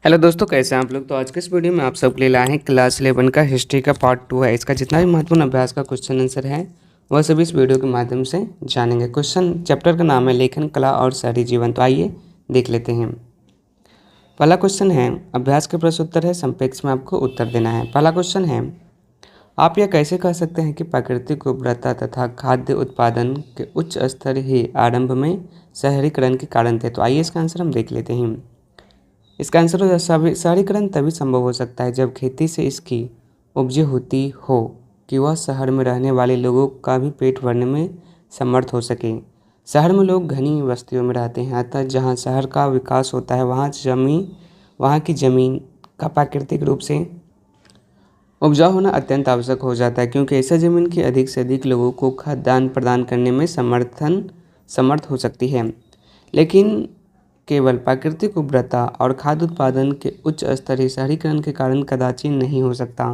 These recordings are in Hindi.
हेलो दोस्तों, कैसे हैं आप लोग। तो आज के इस वीडियो में आप सबके लिए लाए हैं क्लास 11 का हिस्ट्री का पार्ट 2 है। इसका जितना भी महत्वपूर्ण अभ्यास का क्वेश्चन आंसर है वह सभी इस वीडियो के माध्यम से जानेंगे। क्वेश्चन चैप्टर का नाम है लेखन कला और शहरी जीवन। तो आइए देख लेते हैं। पहला क्वेश्चन है, अभ्यास के प्रश्न उत्तर है, संपेक्ष में आपको उत्तर देना है। पहला क्वेश्चन है, आप यह कैसे कह सकते हैं कि प्राकृतिक उर्वरता तथा खाद्य उत्पादन के उच्च स्तर ही आरंभ में शहरीकरण के कारण थे। तो आइए इसका आंसर हम देख लेते हैं। इसका आंसर हो शहरीकरण तभी संभव हो सकता है जब खेती से इसकी उपज होती हो कि वह शहर में रहने वाले लोगों का भी पेट भरने में समर्थ हो सके। शहर में लोग घनी बस्तियों में रहते हैं, अतः जहाँ शहर का विकास होता है वहाँ की ज़मीन का प्राकृतिक रूप से उपजाऊ होना अत्यंत आवश्यक हो जाता है, क्योंकि ऐसा ज़मीन की अधिक से अधिक लोगों को खाद्यान्न प्रदान करने में समर्थ हो सकती है। लेकिन केवल प्राकृतिक उर्वरता और खाद्य उत्पादन के उच्च स्तर ही शहरीकरण के कारण कदाचित नहीं हो सकता।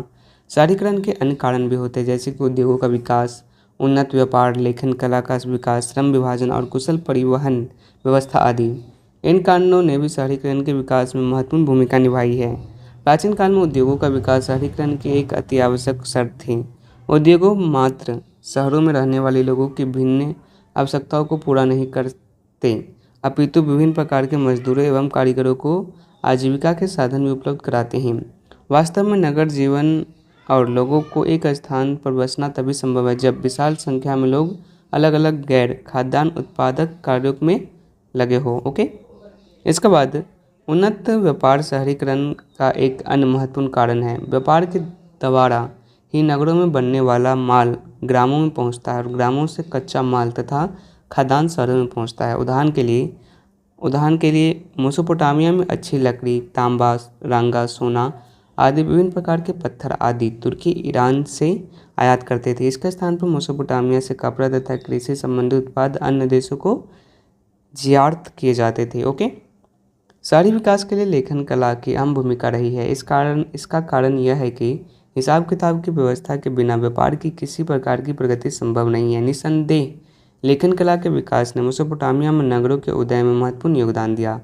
शहरीकरण के अन्य कारण भी होते हैं, जैसे कि उद्योगों का विकास, उन्नत व्यापार, लेखन कला का विकास, श्रम विभाजन और कुशल परिवहन व्यवस्था आदि। इन कारणों ने भी शहरीकरण के विकास में महत्वपूर्ण भूमिका निभाई है। प्राचीन काल में उद्योगों का विकास शहरीकरण की एक अति आवश्यक शर्त थी। उद्योगों मात्र शहरों में रहने वाले लोगों की भिन्न आवश्यकताओं को पूरा नहीं करते, अपितु विभिन्न प्रकार के मजदूरों एवं कारीगरों को आजीविका के साधन भी उपलब्ध कराते हैं। वास्तव में नगर जीवन और लोगों को एक स्थान पर बसना तभी संभव है जब विशाल संख्या में लोग अलग अलग गैर खाद्यान्न उत्पादक कार्यों में लगे हो। ओके, इसके बाद उन्नत व्यापार शहरीकरण का एक अन्य महत्वपूर्ण कारण है। व्यापार के द्वारा ही नगरों में बनने वाला माल ग्रामों में पहुंचता है और ग्रामों से कच्चा माल तथा खाद्यान्न शहरों में पहुंचता है। उदाहरण के लिए मेसोपोटामिया में अच्छी लकड़ी, तांबा, रांगा, सोना आदि विभिन्न प्रकार के पत्थर आदि तुर्की ईरान से आयात करते थे। इसके स्थान पर मेसोपोटामिया से कपड़ा तथा कृषि संबंधी उत्पाद अन्य देशों को निर्यात किए जाते थे। ओके, शहरी विकास के लिए लेखन कला की अहम भूमिका रही है। इसका कारण यह है कि हिसाब किताब की व्यवस्था के बिना व्यापार की किसी प्रकार की प्रगति संभव नहीं है। निस्संदेह लेखन कला के विकास ने मेसोपोटामिया में नगरों के उदय में महत्वपूर्ण योगदान दिया।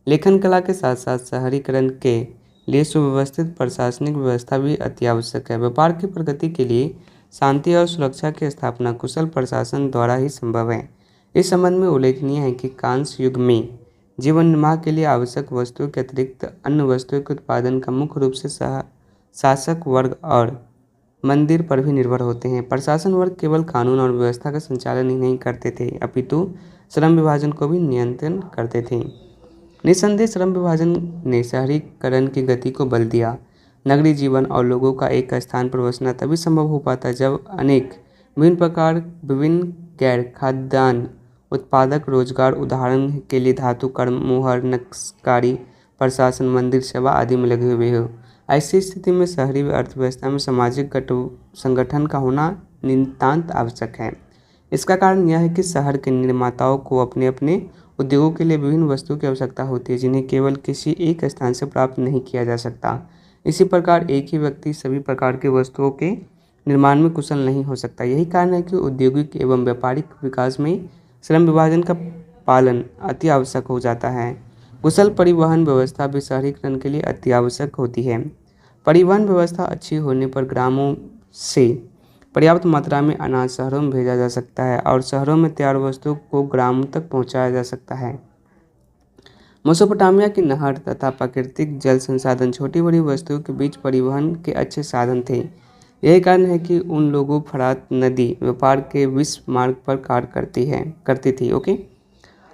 लेखन कला के साथ साथ शहरीकरण के लिए सुव्यवस्थित प्रशासनिक व्यवस्था भी अति आवश्यक है। व्यापार की प्रगति के लिए शांति और सुरक्षा की स्थापना कुशल प्रशासन द्वारा ही संभव है। इस संबंध में उल्लेखनीय है कि कांस्य युग में जीवन निर्वाह के लिए आवश्यक वस्तुओं के अतिरिक्त अन्य वस्तुओं के उत्पादन का मुख्य रूप से शासक वर्ग और मंदिर पर भी निर्भर होते हैं। प्रशासन वर्ग केवल कानून और व्यवस्था का संचालन ही नहीं करते थे, अपितु श्रम विभाजन को भी नियंत्रण करते थे। निस्संदेह श्रम विभाजन ने शहरीकरण की गति को बल दिया। नगरीय जीवन और लोगों का एक स्थान पर बसना तभी संभव हो पाता जब विभिन्न गैर खाद्यान्न उत्पादक रोजगार, उदाहरण के लिए धातु कर्म, मोहर, नक्शकारी, प्रशासन, मंदिर सेवा आदि में लगे हुए हो। ऐसी स्थिति में शहरी अर्थव्यवस्था में सामाजिक संगठन का होना नितांत आवश्यक है। इसका कारण यह है कि शहर के निर्माताओं को अपने अपने उद्योगों के लिए विभिन्न वस्तुओं की आवश्यकता होती है, जिन्हें केवल किसी एक स्थान से प्राप्त नहीं किया जा सकता। इसी प्रकार एक ही व्यक्ति सभी प्रकार की वस्तुओं के निर्माण में कुशल नहीं हो सकता। यही कारण है कि औद्योगिक एवं व्यापारिक विकास में श्रम विभाजन का पालन अति आवश्यक हो जाता है। कुशल परिवहन व्यवस्था भी शहरीकरण के लिए अति आवश्यक होती है। परिवहन व्यवस्था अच्छी होने पर ग्रामों से पर्याप्त मात्रा में अनाज शहरों में भेजा जा सकता है और शहरों में तैयार वस्तुओं को ग्रामों तक पहुंचाया जा सकता है। मेसोपोटामिया की नहर तथा प्राकृतिक जल संसाधन छोटी बड़ी वस्तुओं के बीच परिवहन के अच्छे साधन थे। यही कारण है कि उन लोगों फरात नदी व्यापार के विश्व मार्ग पर कार्य करती थी। ओके,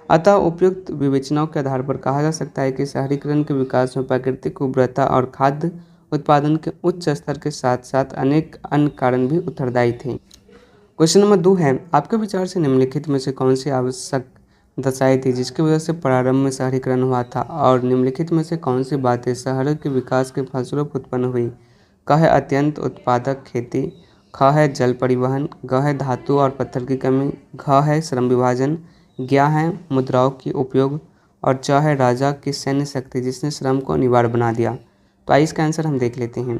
अतः उपयुक्त विवेचनाओं के आधार पर कहा जा सकता है कि शहरीकरण के विकास में प्राकृतिक उर्वरता और खाद्य उत्पादन के उच्च स्तर के साथ साथ अनेक अन्य कारण भी उत्तरदायी थे। क्वेश्चन नंबर 2 है, आपके विचार से निम्नलिखित में से कौन सी आवश्यक दशाएं थी जिसकी वजह से प्रारंभ में शहरीकरण हुआ था, और निम्नलिखित में से कौन सी बातें शहरों के विकास के फलस्वरूप उत्पन्न हुई। क है अत्यंत उत्पादक खेती, ख है जल परिवहन, ग है धातु और पत्थर की कमी, घ है श्रम विभाजन, ज्ञ है मुद्राओं की उपयोग और च है राजा की सैन्य शक्ति जिसने श्रम को अनिवार्य बना दिया। तो आइए इसका आंसर हम देख लेते हैं।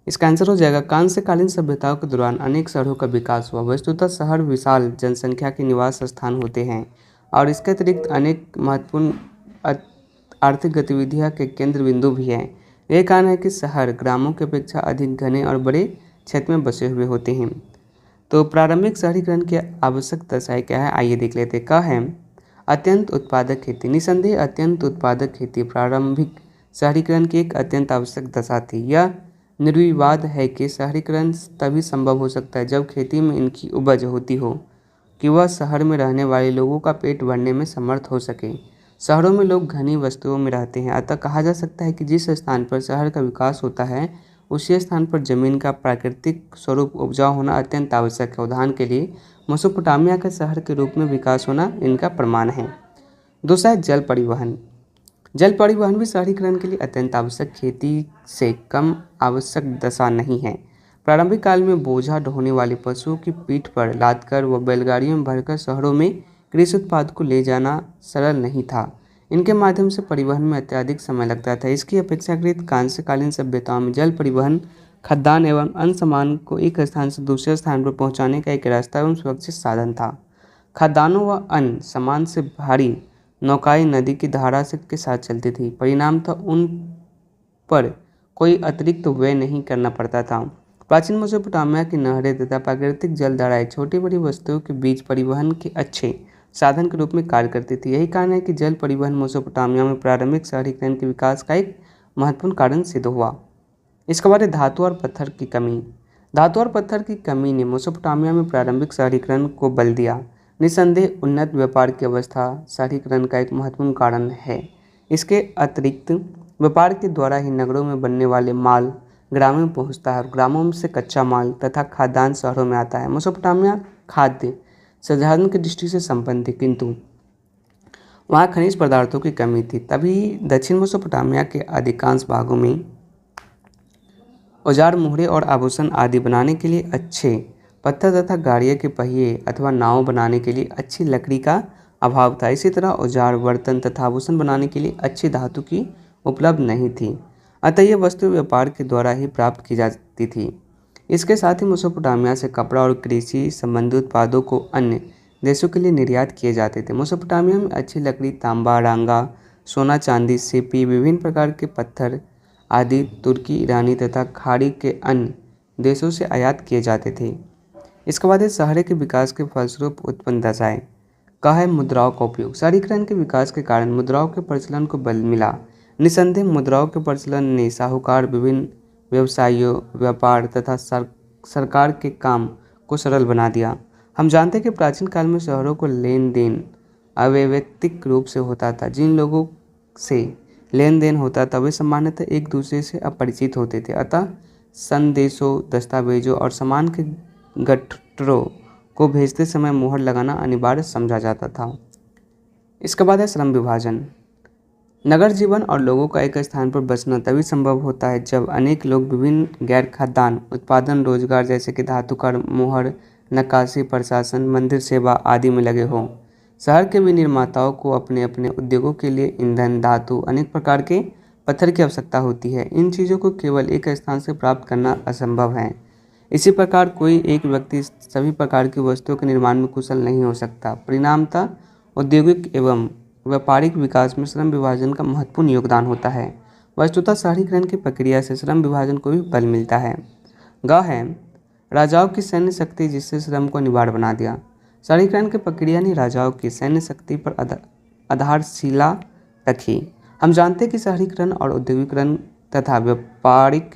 इसका आंसर हो जाएगा, कांस्यकालीन सभ्यताओं के दौरान अनेक शहरों का विकास हुआ। वस्तुतः शहर विशाल जनसंख्या के निवास स्थान होते हैं और इसके अतिरिक्त अनेक महत्वपूर्ण आर्थिक गतिविधियां के केंद्र बिंदु भी हैं। यही कारण है कि शहर ग्रामों की अपेक्षा अधिक घने और बड़े क्षेत्र में बसे हुए होते हैं। तो प्रारंभिक शहरीकरण की आवश्यक दशाएं क्या है, आइए देख लेते हैं। क्या है? अत्यंत उत्पादक खेती। निसंदेह अत्यंत उत्पादक खेती प्रारंभिक शहरीकरण की एक अत्यंत आवश्यक दशा थी। यह निर्विवाद है कि शहरीकरण तभी संभव हो सकता है जब खेती में इनकी उपज होती हो कि वह शहर में रहने वाले लोगों का पेट भरने में समर्थ हो सके। शहरों में लोग घनी वस्तुओं में रहते हैं, अतः कहा जा सकता है कि जिस स्थान पर शहर का विकास होता है उसी स्थान पर जमीन का प्राकृतिक स्वरूप उपजाऊ होना अत्यंत आवश्यक है। उदाहरण के लिए मेसोपोटामिया का शहर के रूप में विकास होना इनका प्रमाण है। दूसरा है जल परिवहन। जल परिवहन भी शहरीकरण के लिए अत्यंत आवश्यक, खेती से कम आवश्यक दशा नहीं है। प्रारंभिक काल में बोझा ढोने वाले पशुओं की पीठ पर लादकर व बैलगाड़ियों में भरकर शहरों में कृषि उत्पाद को ले जाना सरल नहीं था। इनके माध्यम से परिवहन में अत्यधिक समय लगता था। इसकी अपेक्षाकृत कांस्यकालीन सभ्यताओं में जल परिवहन खाद्यान्न एवं अन्य सामान को एक स्थान से दूसरे स्थान पर पहुंचाने का एक रास्ता एवं सुरक्षित साधन था। खाद्यान्नों व अन्य सामान से भारी नौकाएं नदी की धारा से के साथ चलती थी। परिणामतः उन पर कोई अतिरिक्त व्यय नहीं करना पड़ता था। प्राचीन मेसोपोटामिया की नहरें तथा प्राकृतिक जलधाराएं छोटी बड़ी वस्तुओं के बीच परिवहन के अच्छे साधन के रूप में कार्य करती थी। यही कारण है कि जल परिवहन मेसोपोटामिया में प्रारंभिक शहरीकरण के विकास का एक महत्वपूर्ण कारण सिद्ध हुआ। इसके बाद धातु और पत्थर की कमी। धातु और पत्थर की कमी ने मेसोपोटामिया में प्रारंभिक शहरीकरण को बल दिया। निसंदेह उन्नत व्यापार की अवस्था शहरीकरण का एक महत्वपूर्ण कारण है। इसके अतिरिक्त व्यापार के द्वारा ही नगरों में बनने वाले माल ग्रामों में पहुंचता है और ग्रामों से कच्चा माल तथा खाद्यान्न शहरों में आता है। मेसोपोटामिया खाद्य संसाधन की दृष्टि से संपन्न थी, किंतु वहाँ खनिज पदार्थों की कमी थी। तभी दक्षिण मेसोपोटामिया के अधिकांश भागों में औजार, मुहरे और आभूषण आदि बनाने के लिए अच्छे पत्थर तथा गाड़ियों के पहिए अथवा नाव बनाने के लिए अच्छी लकड़ी का अभाव था। इसी तरह औजार, बर्तन तथा आभूषण बनाने के लिए अच्छी धातु की उपलब्ध नहीं थी, अतः ये वस्तु व्यापार के द्वारा ही प्राप्त की जाती थी। इसके साथ ही मेसोपोटामिया से कपड़ा और कृषि संबंधी उत्पादों को अन्य देशों के लिए निर्यात किए जाते थे। मेसोपोटामिया में अच्छी लकड़ी, तांबा, डांगा, सोना, चांदी, सीपी, विभिन्न प्रकार के पत्थर आदि तुर्की, ईरानी तथा खाड़ी के अन्य देशों से आयात किए जाते थे। इसके बाद शहर के विकास के फलस्वरूप उत्पन्न दशाएं। कहा है मुद्राओं का उपयोग। शहरीकरण के विकास के कारण मुद्राओं के प्रचलन को बल मिला। निसंदेह मुद्राओं के प्रचलन ने साहूकार, विभिन्न व्यवसायियों, व्यापार तथा सरकार के काम को सरल बना दिया। हम जानते हैं कि प्राचीन काल में शहरों को लेन देन अवैयक्तिक रूप से होता था। जिन लोगों से लेन देन होता था वे सामान्यतः एक दूसरे से अपरिचित होते थे, अतः संदेशों, दस्तावेजों और सामान के गट्ठरों को भेजते समय मुहर लगाना अनिवार्य समझा जाता था। इसके बाद है श्रम विभाजन। नगर जीवन और लोगों का एक स्थान पर बसना तभी संभव होता है जब अनेक लोग विभिन्न गैर खाद्यान्न उत्पादन रोजगार जैसे कि धातुकार, मोहर, नक्काशी, प्रशासन, मंदिर सेवा आदि में लगे हों। शहर के विनिर्माताओं को अपने अपने उद्योगों के लिए ईंधन, धातु, अनेक प्रकार के पत्थर की आवश्यकता होती है। इन चीज़ों को केवल एक स्थान से प्राप्त करना असंभव है। इसी प्रकार कोई एक व्यक्ति सभी प्रकार की वस्तुओं के निर्माण में कुशल नहीं हो सकता। परिणामतः औद्योगिक एवं व्यापारिक विकास में श्रम विभाजन का महत्वपूर्ण योगदान होता है। वस्तुतः शहरीकरण की प्रक्रिया से श्रम विभाजन को भी बल मिलता है। ग है राजाओं की सैन्य शक्ति जिससे श्रम को अनिवार्य बना दिया। शहरीकरण की प्रक्रिया ने राजाओं की सैन्य शक्ति पर आधारशिला रखी। हम जानते हैं कि शहरीकरण और औद्योगिकरण तथा व्यापारिक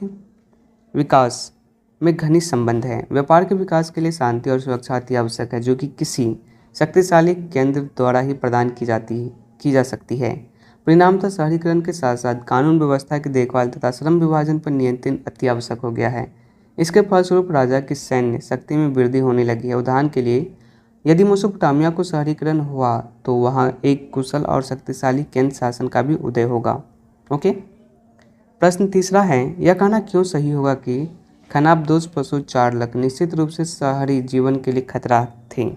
विकास में घनिष्ठ संबंध है। व्यापार के विकास के लिए शांति और सुरक्षा अति आवश्यक है, जो कि किसी शक्तिशाली केंद्र द्वारा ही प्रदान की जा सकती है। परिणामतः शहरीकरण के साथ साथ कानून व्यवस्था की देखभाल तथा श्रम विभाजन पर नियंत्रण अति आवश्यक हो गया है। इसके फलस्वरूप राजा की सैन्य शक्ति में वृद्धि होने लगी है। उदाहरण के लिए यदि मेसोपोटामिया को शहरीकरण हुआ तो वहाँ एक कुशल और शक्तिशाली केंद्र शासन का भी उदय होगा। ओके, प्रश्न तीसरा है, यह कहना क्यों सही होगा कि खानाबदोश पशु चालक निश्चित रूप से शहरी जीवन के लिए खतरा थे।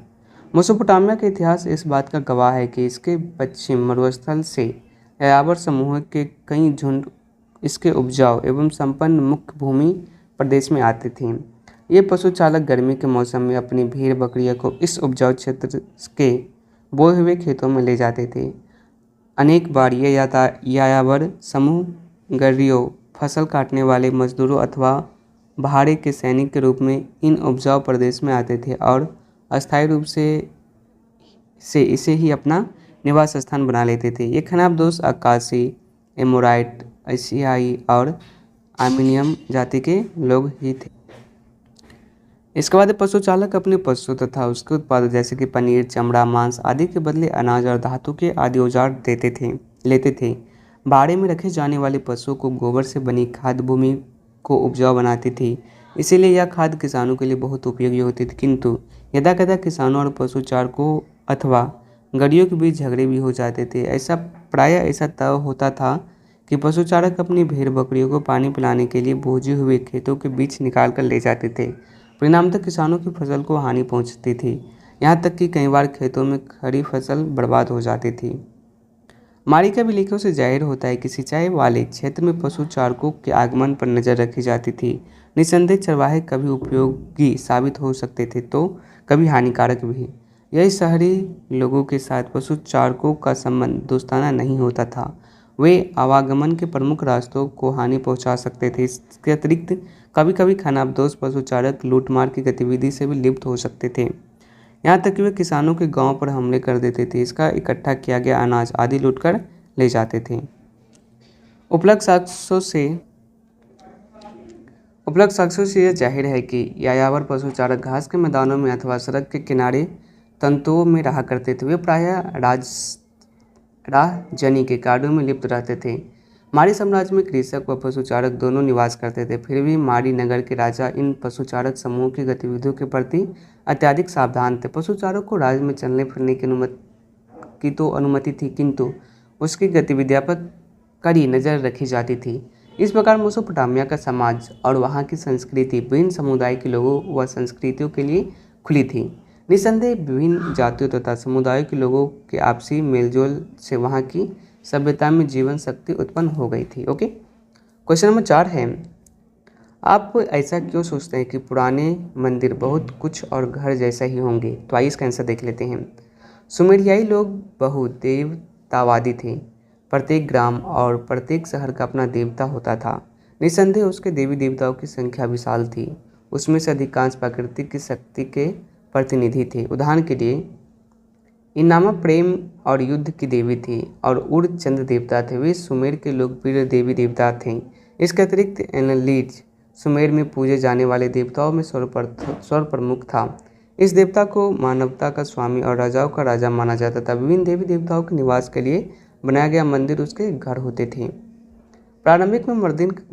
मेसोपोटामिया का इतिहास इस बात का गवाह है कि इसके पश्चिम मरुस्थल से यायावर समूह के कई झुंड इसके उपजाऊ एवं संपन्न मुख्य भूमि प्रदेश में आते थे। ये पशु चालक गर्मी के मौसम में अपनी भेड़ बकरियों को इस उपजाऊ क्षेत्र के बोए हुए खेतों में ले जाते थे। अनेक बार ये यायावर समूह गड़ियों, फसल काटने वाले मजदूरों अथवा भाड़े के सैनिक के रूप में इन उपजाऊ प्रदेश में आते थे और अस्थायी रूप से इसे ही अपना निवास स्थान बना लेते थे। ये खनाबदोश अक्कासी, एमोराइट, एशियाई और आर्मीनियम जाति के लोग ही थे। इसके बाद पशुचालक अपने पशु तथा उसके उत्पाद जैसे कि पनीर, चमड़ा, मांस आदि के बदले अनाज और धातु के आदि औजार लेते थे। बाड़े में रखे जाने वाले पशुओं को गोबर से बनी खाद भूमि को उपजाऊ बनाती थी, इसीलिए यह खाद किसानों के लिए बहुत उपयोगी होती थी। किंतु यदा कदा किसानों और पशुचारकों अथवा गड़ियों के बीच झगड़े भी हो जाते थे। प्रायः ऐसा तय होता था कि पशुचारक अपनी भेड़ बकरियों को पानी पिलाने के लिए बोझे हुए खेतों के बीच निकाल कर ले जाते थे। परिणामतः किसानों की फसल को हानि पहुंचती थी, यहाँ तक कि कई बार खेतों में खड़ी फसल बर्बाद हो जाती थी। मारी के अभिलेखों से जाहिर होता है कि सिंचाई वाले क्षेत्र में पशुचारकों के आगमन पर नजर रखी जाती थी। निस्संदेह चरवाहे कभी उपयोगी साबित हो सकते थे तो कभी हानिकारक भी। यही शहरी लोगों के साथ पशुचारकों का संबंध दोस्ताना नहीं होता था, वे आवागमन के प्रमुख रास्तों को हानि पहुंचा सकते थे। इसके अतिरिक्त कभी कभी खानाबदोश पशुचारक लूटमार की गतिविधि से भी लिप्त हो सकते थे, यहाँ तक कि वे किसानों के गांव पर हमले कर देते थे, इसका इकट्ठा किया गया अनाज आदि लूटकर ले जाते थे। उपलब्ध साक्ष्यों से यह जाहिर है कि यायावर पशुचारक घास के मैदानों में अथवा सड़क के किनारे तंतुओं में रहा करते थे। वे प्रायः राहजनी के कार्यों में लिप्त रहते थे। मारी साम्राज्य में कृषक व पशुचारक दोनों निवास करते थे, फिर भी मारी नगर के राजा इन पशुचारक समूहों की गतिविधियों के प्रति अत्यधिक सावधान थे। पशुचारक को राज्य में चलने फिरने की तो अनुमति थी, किंतु उसकी गतिविधियों पर कड़ी नज़र रखी जाती थी। इस प्रकार मेसोपोटामिया का समाज और वहाँ की संस्कृति विभिन्न समुदाय के लोगों व संस्कृतियों के लिए खुली थी। निस्संदेह विभिन्न जातियों तथा समुदायों के लोगों के आपसी मेलजोल से वहाँ की सभ्यता में जीवन शक्ति उत्पन्न हो गई थी। ओके, क्वेश्चन नंबर 4 है, आप ऐसा क्यों सोचते हैं कि पुराने मंदिर बहुत कुछ और घर जैसा ही होंगे? तो आइए इसका आंसर देख लेते हैं। सुमेरियाई लोग बहुदेवतावादी थे। प्रत्येक ग्राम और प्रत्येक शहर का अपना देवता होता था। निस्संदेह उसके देवी देवताओं की संख्या विशाल थी। उसमें से अधिकांश प्रकृति की शक्ति के प्रतिनिधि थे। उदाहरण के लिए इनामा प्रेम और युद्ध की देवी थी और उड़ चंद्र देवता थे। वे सुमेर के लोकप्रिय देवी देवता थे। इसके अतिरिक्त एनलीज सुमेर में पूजे जाने वाले देवताओं में सर्वप्रमुख था। इस देवता को मानवता का स्वामी और राजाओं का राजा माना जाता था। विभिन्न देवी देवताओं के निवास के लिए बनाया गया मंदिर उसके घर होते थे। प्रारंभिक में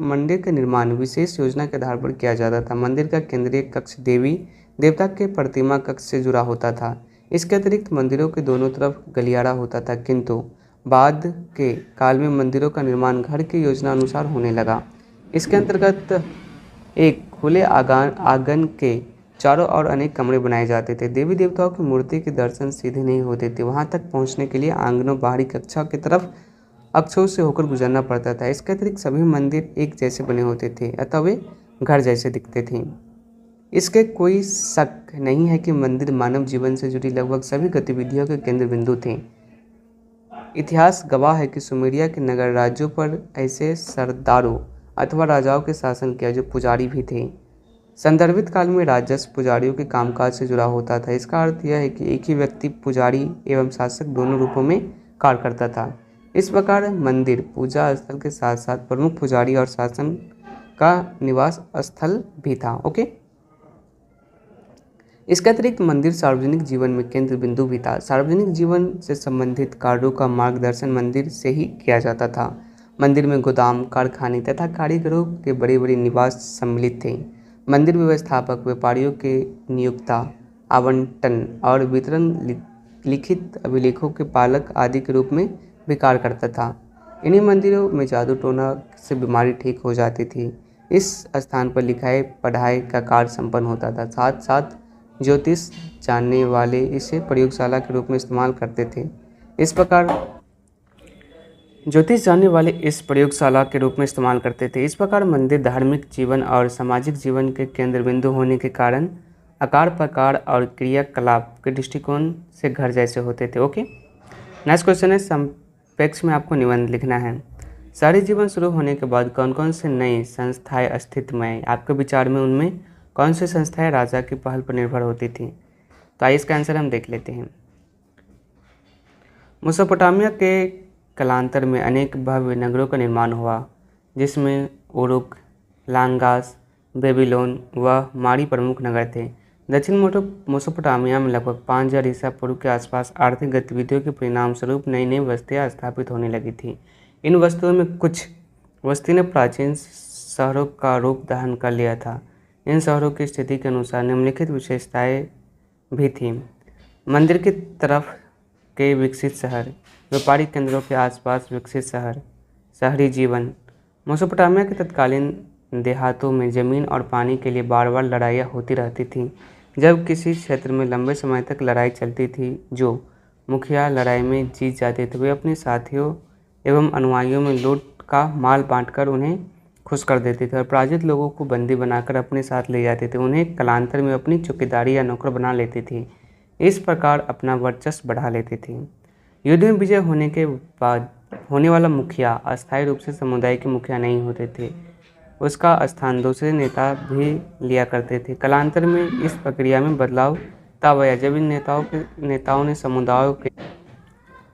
मंदिर का निर्माण विशेष योजना के आधार पर किया जाता था। मंदिर का केंद्रीय कक्ष देवी देवता के प्रतिमा कक्ष से जुड़ा होता था। इसके अतिरिक्त मंदिरों के दोनों तरफ गलियारा होता था, किंतु बाद के काल में मंदिरों का निर्माण घर की योजना अनुसार होने लगा। इसके अंतर्गत एक खुले आंगन के चारों ओर अनेक कमरे बनाए जाते थे। देवी देवताओं की मूर्ति के दर्शन सीधे नहीं होते थे। वहां तक पहुंचने के लिए आंगनों बाहरी कक्षा की तरफ अक्षों से होकर गुजरना पड़ता था। इसके अतिरिक्त सभी मंदिर एक जैसे बने होते थे, अतः वे घर जैसे दिखते थे। इसके कोई शक नहीं है कि मंदिर मानव जीवन से जुड़ी लगभग सभी गतिविधियों के केंद्र बिंदु थे। इतिहास गवाह है कि सुमेरिया के नगर राज्यों पर ऐसे सरदारों अथवा राजाओं के शासन किया जो पुजारी भी थे। संदर्भित काल में राजस्व पुजारियों के कामकाज से जुड़ा होता था। इसका अर्थ यह है कि एक ही व्यक्ति पुजारी एवं शासक दोनों रूपों में कार्य करता था। इस प्रकार मंदिर पूजा स्थल के साथ साथ प्रमुख पुजारी और शासन का निवास स्थल भी था। ओके, इसके अतिरिक्त मंदिर सार्वजनिक जीवन में केंद्र बिंदु भी था। सार्वजनिक जीवन से संबंधित कार्यों का मार्गदर्शन मंदिर से ही किया जाता था। मंदिर में गोदाम, कारखाने तथा कारीगरों के बड़े बड़े निवास सम्मिलित थे। मंदिर व्यवस्थापक व्यापारियों के नियोक्ता, आवंटन और वितरण, लिखित अभिलेखों के पालक आदि के रूप में भी कार्य करता था। इन्हीं मंदिरों में जादू टोना से बीमारी ठीक हो जाती थी। इस स्थान पर लिखाई पढ़ाई का कार्य संपन्न होता था। साथ साथ ज्योतिष जानने वाले इसे प्रयोगशाला के रूप में इस्तेमाल करते थे। इस प्रकार मंदिर धार्मिक जीवन और सामाजिक जीवन के केंद्र बिंदु होने के कारण आकार, प्रकार और क्रियाकलाप के दृष्टिकोण से घर जैसे होते थे। ओके, नेक्स्ट क्वेश्चन है, पेक्स में आपको निबंध लिखना है। शहरी जीवन शुरू होने के बाद कौन कौन से नई संस्थाएं अस्तित्व में आई? आपके विचार में उनमें कौन सी संस्थाएं राजा की पहल पर निर्भर होती थी? तो आइए इसका आंसर हम देख लेते हैं। मेसोपोटामिया के कालांतर में अनेक भव्य नगरों का निर्माण हुआ, जिसमें उरुक, लांगास, बेबीलोन व मारी प्रमुख नगर थे। दक्षिण मेसोपोटामिया में लगभग 5000 ईसा पूर्व के आसपास आर्थिक गतिविधियों के परिणाम स्वरूप नई नई बस्तियाँ स्थापित होने लगी थी। इन वस्तुओं में कुछ बस्ती ने प्राचीन शहरों का रूप धारण कर लिया था। इन शहरों की स्थिति के अनुसार निम्नलिखित विशेषताएं भी थीं। मंदिर की तरफ के विकसित शहर, व्यापारिक केंद्रों के आसपास विकसित शहर, शहरी जीवन। मेसोपोटामिया के तत्कालीन देहातों में ज़मीन और पानी के लिए बार बार लड़ाइयाँ होती रहती थीं। जब किसी क्षेत्र में लंबे समय तक लड़ाई चलती थी, जो मुखिया लड़ाई में जीत जाते थे वे अपने साथियों एवं अनुयायियों में लूट का माल बांटकर उन्हें खुश कर देते थे और पराजित लोगों को बंदी बनाकर अपने साथ ले जाते थे। उन्हें कालांतर में अपनी चौकीदारी या नौकर बना लेते थे। इस प्रकार अपना वर्चस्व बढ़ा लेते थे। युद्ध में विजय होने के बाद होने वाला मुखिया अस्थायी रूप से समुदाय के मुखिया नहीं होते थे, उसका स्थान दूसरे नेता भी लिया करते थे। कालांतर में इस प्रक्रिया में बदलाव तब आया जब इन नेताओं ने समुदायों के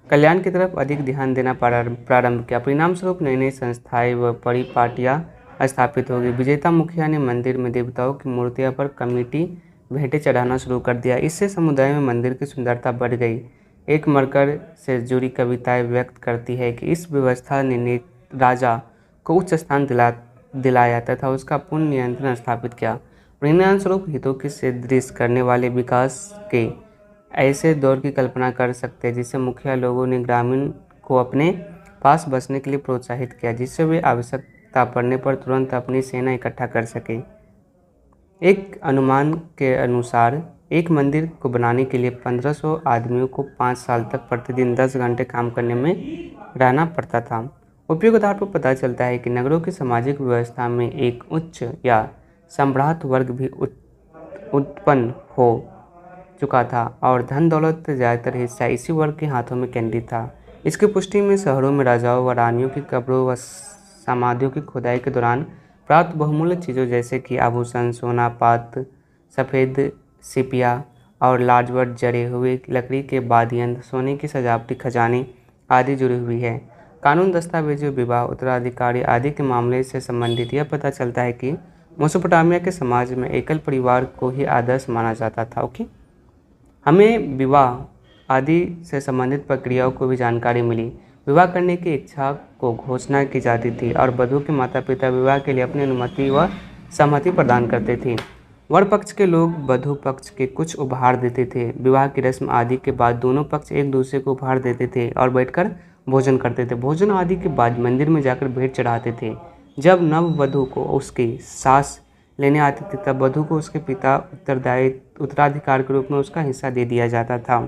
कल्याण की तरफ अधिक ध्यान देना प्रारंभ किया। परिणाम स्वरूप नई नई संस्थाएं व परिपाटियाँ स्थापित हो गई। विजेता मुखिया ने मंदिर में देवताओं की मूर्तियों पर कमेटी भेंटें चढ़ाना शुरू कर दिया। इससे समुदाय में मंदिर की सुंदरता बढ़ गई। एक मरकर से जुड़ी कविताएं व्यक्त करती है कि इस व्यवस्था ने राजा को उच्च स्थान दिलाया तथा उसका पूर्ण नियंत्रण स्थापित किया। परिणाम स्वरूप हितों की सदृश करने वाले विकास के ऐसे दौर की कल्पना कर सकते हैं जिससे मुखिया लोगों ने ग्रामीण को अपने पास बसने के लिए प्रोत्साहित किया, जिससे वे आवश्यकता पड़ने पर तुरंत अपनी सेना इकट्ठा कर सके। एक अनुमान के अनुसार एक मंदिर को बनाने के लिए 1500 आदमियों को 5 साल तक प्रतिदिन 10 घंटे काम करने में रहना पड़ता था। उपयोग आधार पर पता चलता है कि नगरों की सामाजिक व्यवस्था में एक उच्च या सम्भ्रांत वर्ग भी उत्पन्न हो चुका था और धन दौलत का ज़्यादातर हिस्सा इसी वर्ग के हाथों में केंद्रित था। इसकी पुष्टि में शहरों में राजाओं व रानियों की कब्रों व समाधियों की खुदाई के दौरान प्राप्त बहुमूल्य चीज़ों जैसे कि आभूषण, सोना, पात्र, सफ़ेद सिपिया और लाजवट जड़े हुए लकड़ी के वाद्य यंत्र, सोने की सजावटी खजाने आदि जुड़ी हुई है। कानून, दस्तावेजों, विवाह, उत्तराधिकारी आदि के मामले से संबंधित यह पता चलता है कि मेसोपोटामिया के समाज में एकल परिवार को ही आदर्श माना जाता था। ओके, हमें विवाह आदि से संबंधित प्रक्रियाओं को भी जानकारी मिली। विवाह करने की इच्छा को घोषणा की जाती थी और वधू के माता पिता विवाह के लिए अपनी अनुमति व सहमति प्रदान करते थे। वर पक्ष के लोग वधू पक्ष के कुछ उपहार देते थे। विवाह की रस्म आदि के बाद दोनों पक्ष एक दूसरे को उपहार देते थे और बैठकर भोजन करते थे। भोजन आदि के बाद मंदिर में जाकर भेंट चढ़ाते थे। जब नव वधू को उसकी सास लेने आती थी तब वधू को उसके पिता उत्तराधिकार के रूप में उसका हिस्सा दे दिया जाता था।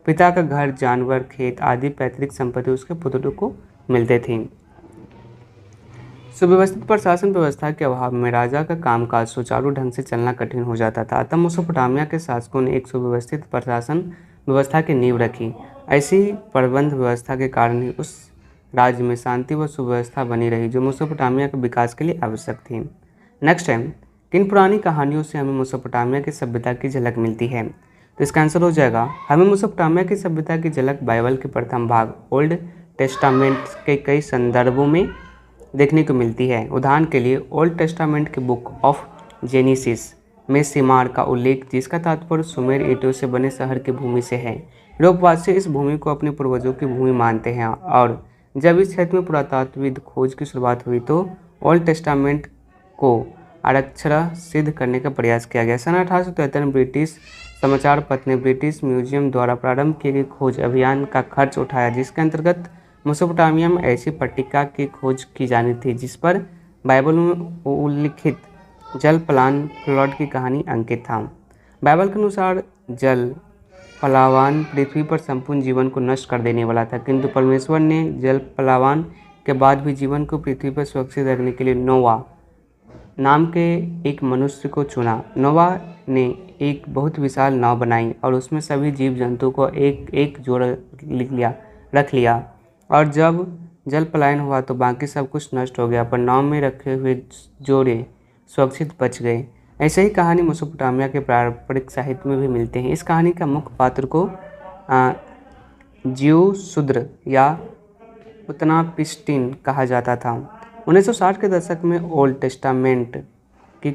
पिता का घर, जानवर, खेत आदि पैतृक संपत्ति उसके पुत्रों को मिलते थे। सुव्यवस्थित प्रशासन व्यवस्था के अभाव में राजा का कामकाज सुचारू ढंग से चलना कठिन हो जाता था। अतः मेसोपोटामिया के शासकों ने एक सुव्यवस्थित प्रशासन व्यवस्था की नींव रखी। ऐसी प्रबंध व्यवस्था के कारण ही उस राज्य में शांति व सुव्यवस्था बनी रही जो मेसोपोटामिया के विकास के लिए आवश्यक थी। नेक्स्ट टाइम किन पुरानी कहानियों से हमें मेसोपोटामिया की सभ्यता की झलक मिलती है? तो इसका आंसर हो जाएगा, हमें मेसोपोटामिया की सभ्यता की झलक बाइबल के प्रथम भाग ओल्ड टेस्टामेंट के कई संदर्भों में देखने को मिलती है। उदाहरण के लिए ओल्ड टेस्टामेंट के बुक ऑफ जेनेसिस में सिमार का उल्लेख, जिसका तात्पर्य सुमेर ईंटों से बने शहर की भूमि से है। यूरोपवासी इस भूमि को अपने पूर्वजों की भूमि मानते हैं और जब इस क्षेत्र में पुरातात्विक खोज की शुरुआत हुई तो ओल्ड टेस्टामेंट को आरक्षण सिद्ध करने का प्रयास किया गया। सन 1873 में ब्रिटिश समाचार पत्र ने ब्रिटिश म्यूजियम द्वारा प्रारंभ किए गए खोज अभियान का खर्च उठाया, जिसके अंतर्गत मेसोपोटामिया में ऐसी पट्टिका की खोज की जानी थी जिस पर बाइबल में उल्लिखित जल पलायन फ्लड की कहानी अंकित था। बाइबल के अनुसार जल पलायन पृथ्वी पर संपूर्ण जीवन को नष्ट कर देने वाला था, किंतु परमेश्वर ने जल पलायन के बाद भी जीवन को पृथ्वी पर सुरक्षित रखने के लिए नोवा नाम के एक मनुष्य को चुना। नोवा ने एक बहुत विशाल नाव बनाई और उसमें सभी जीव जंतु को एक एक जोड़ा रख लिया और जब जल पलायन हुआ तो बाकी सब कुछ नष्ट हो गया, पर नाव में रखे हुए जोड़े सुरक्षित बच गए। ऐसे ही कहानी मेसोपोटामिया के पारंपरिक साहित्य में भी मिलते हैं। इस कहानी का मुख्य पात्र को ज़्यूसुद्र या उत्नापिस्टिन कहा जाता था। 1960 के दशक में ओल्ड टेस्टामेंट की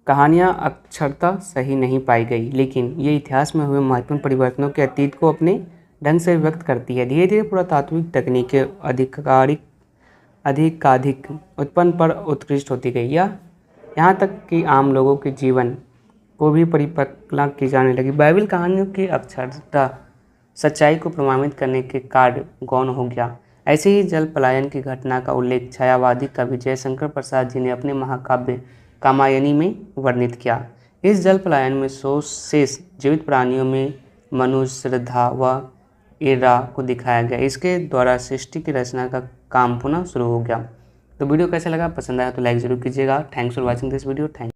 कहानियाँ अक्षरता सही नहीं पाई गई, लेकिन ये इतिहास में हुए महत्वपूर्ण परिवर्तनों के अतीत को अपने ढंग से व्यक्त करती है। धीरे धीरे पुरातात्विक तकनीकें अधिकाधिक उत्पन्न पर उत्कृष्ट होती गई, या यहाँ तक कि आम लोगों के जीवन को भी परिपक्व की जाने लगी। बाइबल कहानियों की अक्षरता सच्चाई को प्रमाणित करने के कार्य गौण हो गया। ऐसे ही जल पलायन की घटना का उल्लेख छायावादी कवि जयशंकर प्रसाद जी ने अपने महाकाव्य कामायनी में वर्णित किया। इस जल पलायन में शेष जीवित प्राणियों में मनुष्य, श्रद्धा व एरा को दिखाया गया। इसके द्वारा सृष्टि की रचना का काम पुनः शुरू हो गया। तो वीडियो कैसा लगा, पसंद आया तो लाइक ज़रूर कीजिएगा। Thanks for watching this video. Thank